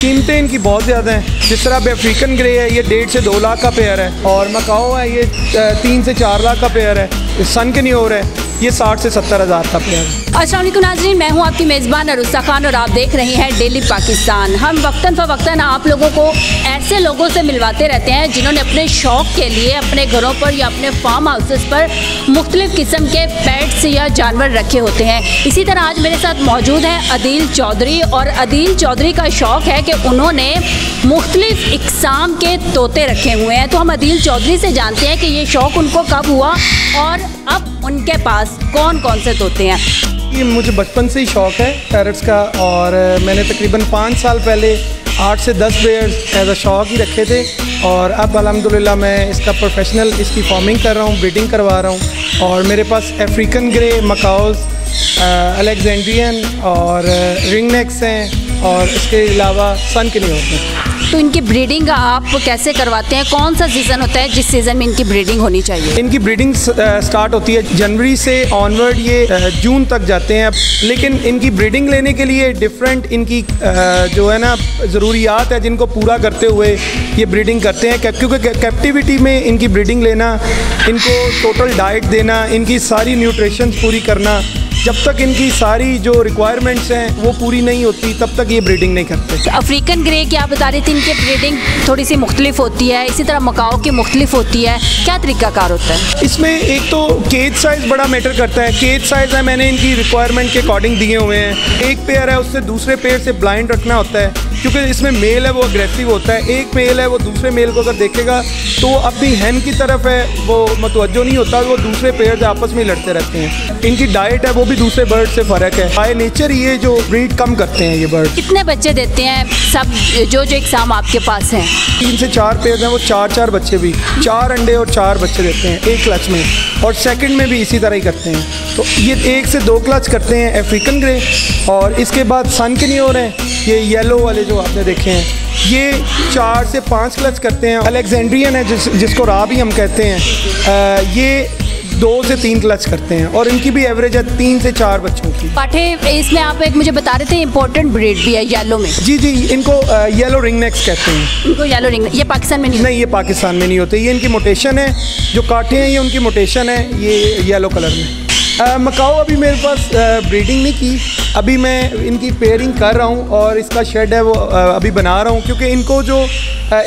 कीमतें इनकी बहुत ज़्यादा हैं। जिस तरह अफ्रीकन ग्रे है, ये 1.5 से 2 लाख का पेयर है, और मकाओ है ये 3 से 4 लाख का पेयर है। सन कन्योर है, ये 60 से 70 हज़ार का पेयर है। अस्सलाम वालेकुम नाज़रीन, मैं हूं आपकी मेज़बान अरुस्ता खान और आप देख रहे हैं डेली पाकिस्तान। हम वक्तन फ़वक्तन आप लोगों को ऐसे लोगों से मिलवाते रहते हैं जिन्होंने अपने शौक़ के लिए अपने घरों पर या अपने फार्म हाउसेस पर मुख्तलिफ़ किस्म के पेट्स या जानवर रखे होते हैं। इसी तरह आज मेरे साथ मौजूद है अदील चौधरी, और अदील चौधरी का शौक़ है कि उन्होंने मुख्तलिफ़ इक़साम के तोते रखे हुए हैं। तो हम अदील चौधरी से जानते हैं कि ये शौक़ उनको कब हुआ और अब उनके पास कौन कौन से तोते हैं। ये मुझे बचपन से ही शौक़ है पैरट्स का, और मैंने तकरीबन 5 साल पहले 8 से 10 पेयर्स एज अ शौक़ ही रखे थे, और अब अल्हम्दुलिल्लाह मैं इसका प्रोफेशनल इसकी फार्मिंग कर रहा हूँ, ब्रीडिंग करवा रहा हूँ। और मेरे पास अफ्रीकन ग्रे, मकाओज़, अलेक्जेंड्रियन और रिंगनेक्स हैं, और इसके अलावा सन कन्योर हैं। तो इनकी ब्रीडिंग आप कैसे करवाते हैं? कौन सा सीज़न होता है जिस सीज़न में इनकी ब्रीडिंग होनी चाहिए? इनकी ब्रीडिंग स्टार्ट होती है जनवरी से ऑनवर्ड, ये जून तक जाते हैं। लेकिन इनकी ब्रीडिंग लेने के लिए डिफरेंट इनकी जो है ना ज़रूरियात है जिनको पूरा करते हुए ये ब्रीडिंग करते हैं। क्योंकि कैप्टिविटी में इनकी ब्रीडिंग लेना, इनको टोटल डाइट देना, इनकी सारी न्यूट्रिशंस पूरी करना, जब तक इनकी सारी जो रिक्वायरमेंट्स हैं वो पूरी नहीं होती तब तक ये ब्रीडिंग नहीं करते। अफ्रीकन ग्रे की आप बता रही थी, इनकी ब्रीडिंग थोड़ी सी मुख्तलिफ होती है, इसी तरह मकाओ की मुख्तलिफ होती है, क्या तरीक़ाकार होता है? इसमें एक तो केज साइज़ बड़ा मैटर करता है। केज साइज़ है मैंने इनकी रिक्वायरमेंट के अकॉर्डिंग दिए हुए हैं। एक पेयर है उससे दूसरे पेयर से ब्लाइंड रखना होता है, क्योंकि इसमें मेल है वो अग्रेसिव होता है। एक मेल है वो दूसरे मेल को अगर देखेगा तो अपनी हैन की तरफ है वो मतवज्जो नहीं होता, वो दूसरे पेयर से आपस में लड़ते रहते हैं। इनकी डाइट है वो भी दूसरे बर्ड से फ़र्क है। बाय नेचर ये जो ब्रीड कम करते हैं ये बर्ड। कितने बच्चे देते हैं सब जो इक़साम आपके पास हैं? 3 से 4 पेयर हैं, वो 4 बच्चे भी, 4 अंडे और 4 बच्चे देते हैं एक क्लच में, और सेकंड में भी इसी तरह ही करते हैं। तो ये 1 से 2 क्लच करते हैं अफ्रीकन ग्रे, और इसके बाद सन कन्योर हैं, ये येलो वाले जो आपने देखे हैं, ये 4 से 5 क्लच करते हैं। अलेक्जेंड्रियन है जिसको रा भी हम कहते हैं, ये 2 से 3 क्लच करते हैं, और इनकी भी एवरेज है 3 से 4 बच्चों की। पाठे इसमें आप एक मुझे बता रहे थे इम्पोर्टेंट ब्रीड भी है येलो में। जी, इनको येलो रिंगनेक्स कहते हैं। इनको येलो रिंग, ये पाकिस्तान में नहीं, ये पाकिस्तान में नहीं होते, ये इनकी मोटेशन है। जो कांटे हैं ये उनकी मोटेशन है, ये येलो कलर में। मकाओ अभी मेरे पास ब्रीडिंग नहीं की, अभी मैं इनकी पेयरिंग कर रहा हूँ, और इसका शेड है वो अभी बना रहा हूँ, क्योंकि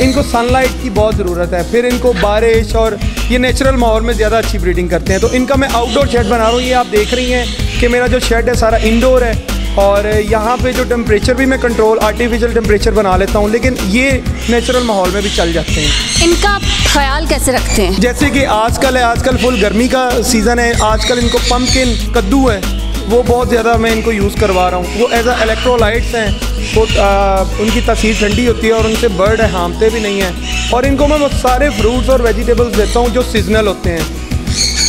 इनको सनलाइट की बहुत ज़रूरत है। फिर इनको बारिश और ये नेचुरल माहौल में ज़्यादा अच्छी ब्रीडिंग करते हैं। तो इनका मैं आउटडोर शेड बना रहा हूँ। ये आप देख रही हैं कि मेरा जो शेड है सारा इंडोर है, और यहाँ पे जो टेम्परेचर भी मैं कंट्रोल आर्टिफिशियल टेम्परेचर बना लेता हूँ, लेकिन ये नेचुरल माहौल में भी चल जाते हैं। इनका ख्याल कैसे रखते हैं? जैसे कि आजकल फुल गर्मी का सीज़न है, आजकल इनको पम्पकिन कद्दू है वो बहुत ज़्यादा मैं इनको यूज़ करवा रहा हूँ। वो एज अ इलेक्ट्रोलाइट्स हैं, वो उनकी तासीर ठंडी होती है और उनसे बर्ड हार्मते भी नहीं हैं। और इनको मैं वो सारे फ्रूट्स और वेजिटेबल्स देता हूँ जो सीजनल होते हैं।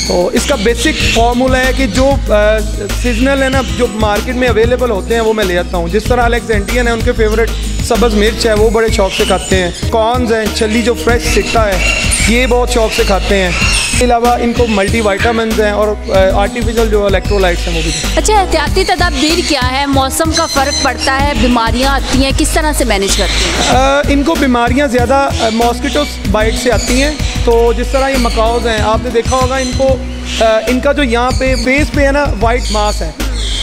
तो इसका बेसिक फार्मूला है कि जो सीजनल है ना, जो मार्केट में अवेलेबल होते हैं वो मैं ले आता हूँ। जिस तरह अलेक्जेंड्रियन है, उनके फेवरेट सब्ज़ मिर्च है, वो बड़े शौक़ से खाते हैं। कॉर्न्स हैं, छली जो फ्रेश सिट्टा है, ये बहुत शौक़ से खाते हैं। इसके अलावा इनको मल्टी वाइटामिन हैं और आर्टिफिशियल जो इलेक्ट्रोलाइट्स हैं वो भी। अच्छा, एहतियाती तदाबीर क्या है? मौसम का फ़र्क पड़ता है, बीमारियाँ आती हैं, किस तरह से मैनेज करते हैं? इनको बीमारियाँ ज़्यादा मॉस्किटो बाइट से आती हैं। तो जिस तरह ये मकाओज़ हैं, आपने देखा होगा इनका जो यहाँ पे फेस पे है ना वाइट मास है,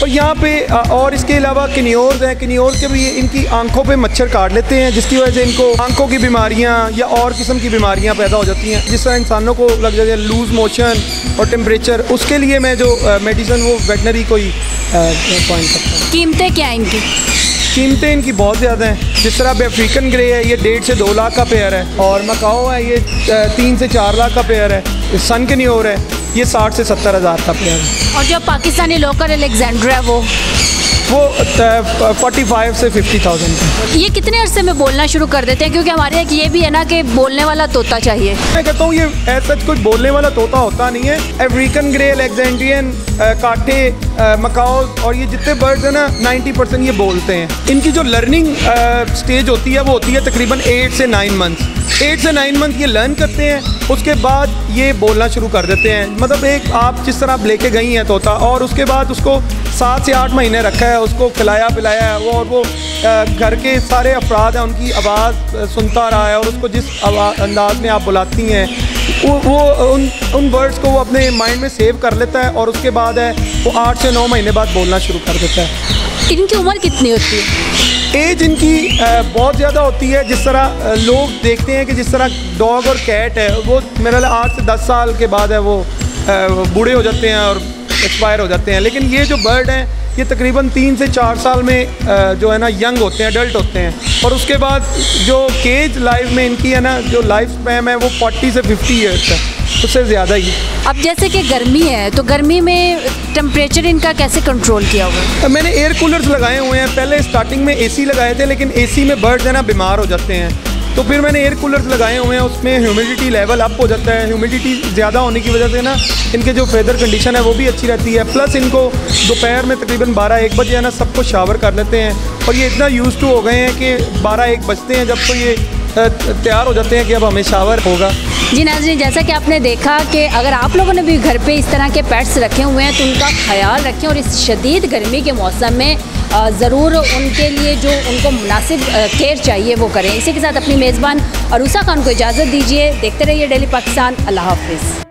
और यहाँ पे और इसके अलावा कन्योर्स हैं, कन्योर के भी इनकी आंखों पे मच्छर काट लेते हैं, जिसकी वजह से इनको आंखों की बीमारियाँ या और किस्म की बीमारियाँ पैदा हो जाती हैं। जिस तरह इंसानों को लग जाती है लूज़ मोशन और टेम्परेचर, उसके लिए मैं जो मेडिसिन वो वेटनरी को ही पॉइंट करता हूँ। कीमतें क्या हैं इनकी? कीमतें इनकी बहुत ज़्यादा हैं। जिस तरह अफ्रीकन ग्रे है, ये 1.5 से 2 लाख का पेयर है, और मकाओ है ये 3 से 4 लाख का पेयर है। सन कन्योर है, ये 60 से 70 हज़ार का पेयर है। और जो पाकिस्तानी लोकल अलेक्जेंड्रा है वो 45 से 50,000 का। ये कितने अरसे में बोलना शुरू कर देते हैं? क्योंकि हमारे यहाँ ये भी है ना कि बोलने वाला तोता चाहिए। मैं कहता हूँ ये ऐसा कुछ बोलने वाला तोता होता नहीं है। अफ्रीकन ग्रे, अलेक्जेंड्रियन, काटे, मकाओ और ये जितने बर्ड्स हैं ना 90% ये बोलते हैं। इनकी जो लर्निंग स्टेज होती है वो होती है तकरीबन 8 से 9 मंथ्स। 8 से 9 मंथ ये लर्न करते हैं, उसके बाद ये बोलना शुरू कर देते हैं। मतलब एक आप जिस तरह आप लेके गई हैं तोता, और उसके बाद उसको 7 से 8 महीने रखा है है, उसको खिलाया पिलाया है वो, और वो घर के सारे अफराद हैं उनकी आवाज़ सुनता रहा है, और उसको जिस अंदाज में आप बुलाती हैं वो उन वर्ड्स को वो अपने माइंड में सेव कर लेता है, और उसके बाद है वो 8 से 9 महीने बाद बोलना शुरू कर देता है। इनकी उम्र कितनी होती है? एज इनकी बहुत ज़्यादा होती है। जिस तरह लोग देखते हैं कि जिस तरह डॉग और कैट है वो मेरा 8 से 10 साल के बाद है वो बूढ़े हो जाते हैं और एक्सपायर हो जाते हैं, लेकिन ये जो बर्ड हैं ये तकरीबन 3 से 4 साल में जो है ना यंग होते हैं, अडल्ट होते हैं, और उसके बाद जो केज लाइफ में इनकी है ना जो लाइफ स्पैन है वो 40 से 50 ईयर्स है, उससे ज़्यादा ही। अब जैसे कि गर्मी है तो गर्मी में टेम्परेचर इनका कैसे कंट्रोल किया हुआ है? मैंने एयर कूलर्स लगाए हुए हैं। पहले स्टार्टिंग में एसी लगाए थे, लेकिन एसी में बर्ड्स है ना बीमार हो जाते हैं, तो फिर मैंने एयर कूलर्स लगाए हुए हैं। उसमें ह्यूमिडिटी लेवल अप हो जाता है। ह्यूमिडिटी ज़्यादा होने की वजह से ना इनके जो फेदर कंडीशन है वो भी अच्छी रहती है। प्लस इनको दोपहर में तकरीबन 12-1 बजे है ना सबको शावर कर लेते हैं, और ये इतना यूज़ टू हो गए हैं कि 12-1 बजते हैं जब तो ये तैयार हो जाते हैं कि अब हमें शावर होगा। जी नाज़रीन, जैसा कि आपने देखा कि अगर आप लोगों ने भी घर पे इस तरह के पेट्स रखे हुए हैं तो उनका ख्याल रखें, और इस शदीद गर्मी के मौसम में ज़रूर उनके लिए जो उनको मुनासिब केयर चाहिए वो करें। इसी के साथ अपनी मेज़बान अरूसा खान को इजाज़त दीजिए। देखते रहिए डेली पाकिस्तान। अल्लाह हाफ़िज़।